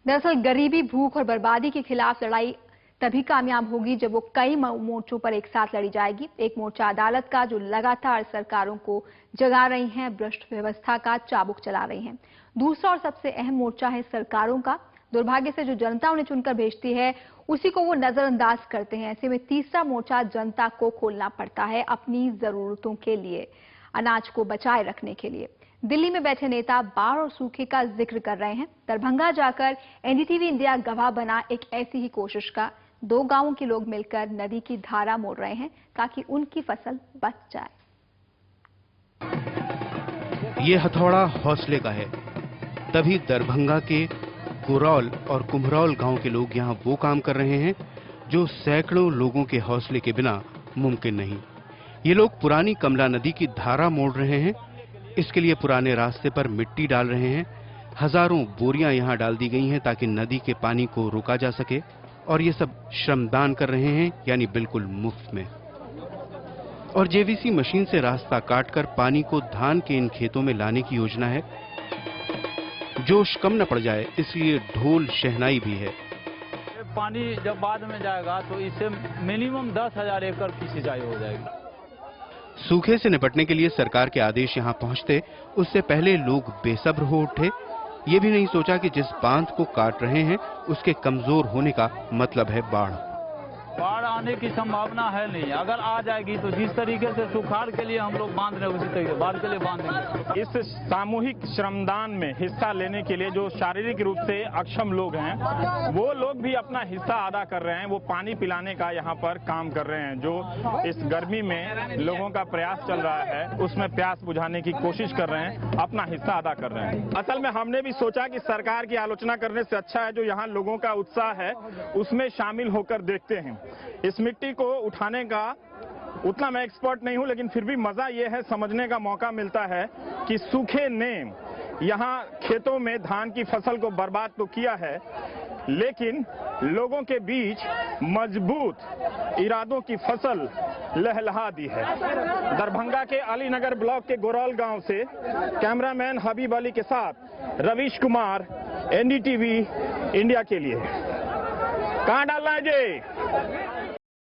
दरअसल गरीबी, भूख और बर्बादी के खिलाफ लड़ाई तभी कामयाब होगी जब वो कई मोर्चों पर एक साथ लड़ी जाएगी। एक मोर्चा अदालत का, जो लगातार सरकारों को जगा रही हैं, भ्रष्ट व्यवस्था का चाबुक चला रही हैं। दूसरा और सबसे अहम मोर्चा है सरकारों का। दुर्भाग्य से जो जनता उन्हें चुनकर भेजती है, उसी को वो नजरअंदाज करते हैं। ऐसे में तीसरा मोर्चा जनता को खोलना पड़ता है अपनी जरूरतों के लिए, अनाज को बचाए रखने के लिए। दिल्ली में बैठे नेता बाढ़ और सूखे का जिक्र कर रहे हैं। दरभंगा जाकर एनडीटीवी इंडिया गवाह बना एक ऐसी ही कोशिश का। 2 गांवों के लोग मिलकर नदी की धारा मोड़ रहे हैं ताकि उनकी फसल बच जाए। ये हथौड़ा हौसले का है। तभी दरभंगा के कुरौल और कुम्हरौल गांव के लोग यहां वो काम कर रहे हैं जो सैकड़ों लोगों के हौसले के बिना मुमकिन नहीं। ये लोग पुरानी कमला नदी की धारा मोड़ रहे हैं। इसके लिए पुराने रास्ते पर मिट्टी डाल रहे हैं। हजारों बोरियां यहां डाल दी गई हैं ताकि नदी के पानी को रोका जा सके। और ये सब श्रमदान कर रहे हैं, यानी बिल्कुल मुफ्त में। और जेवीसी मशीन से रास्ता काटकर पानी को धान के इन खेतों में लाने की योजना है। जोश कम न पड़ जाए इसलिए ढोल शहनाई भी है। पानी जब बाद में जाएगा तो इससे मिनिमम 10,000 एकड़ की सिंचाई हो जाएगी। सूखे से निपटने के लिए सरकार के आदेश यहां पहुंचते उससे पहले लोग बेसब्र हो उठे। ये भी नहीं सोचा कि जिस बांध को काट रहे हैं उसके कमजोर होने का मतलब है बाढ़। बाढ़ आने की संभावना है नहीं। अगर आ जाएगी तो जिस तरीके से सुखाड़ के लिए हम लोग बांध रहे हैं, उसी तरीके बाढ़ के लिए बांधेंगे। इस सामूहिक श्रमदान में हिस्सा लेने के लिए जो शारीरिक रूप से अक्षम लोग हैं, वो लोग भी अपना हिस्सा अदा कर रहे हैं। वो पानी पिलाने का यहाँ पर काम कर रहे हैं। जो इस गर्मी में लोगों का प्रयास चल रहा है, उसमें प्यास बुझाने की कोशिश कर रहे हैं, अपना हिस्सा अदा कर रहे हैं। असल में हमने भी सोचा कि सरकार की आलोचना करने से अच्छा है जो यहाँ लोगों का उत्साह है उसमें शामिल होकर देखते हैं। इस मिट्टी को उठाने का उतना मैं एक्सपर्ट नहीं हूं, लेकिन फिर भी मजा ये है, समझने का मौका मिलता है कि सूखे ने यहाँ खेतों में धान की फसल को बर्बाद तो किया है, लेकिन लोगों के बीच मजबूत इरादों की फसल लहलहा दी है। दरभंगा के अलीनगर ब्लॉक के गोरौल गांव से कैमरामैन हबीब अली के साथ रवीश कुमार, एनडीटीवी इंडिया के लिए। कहां डालना है जी?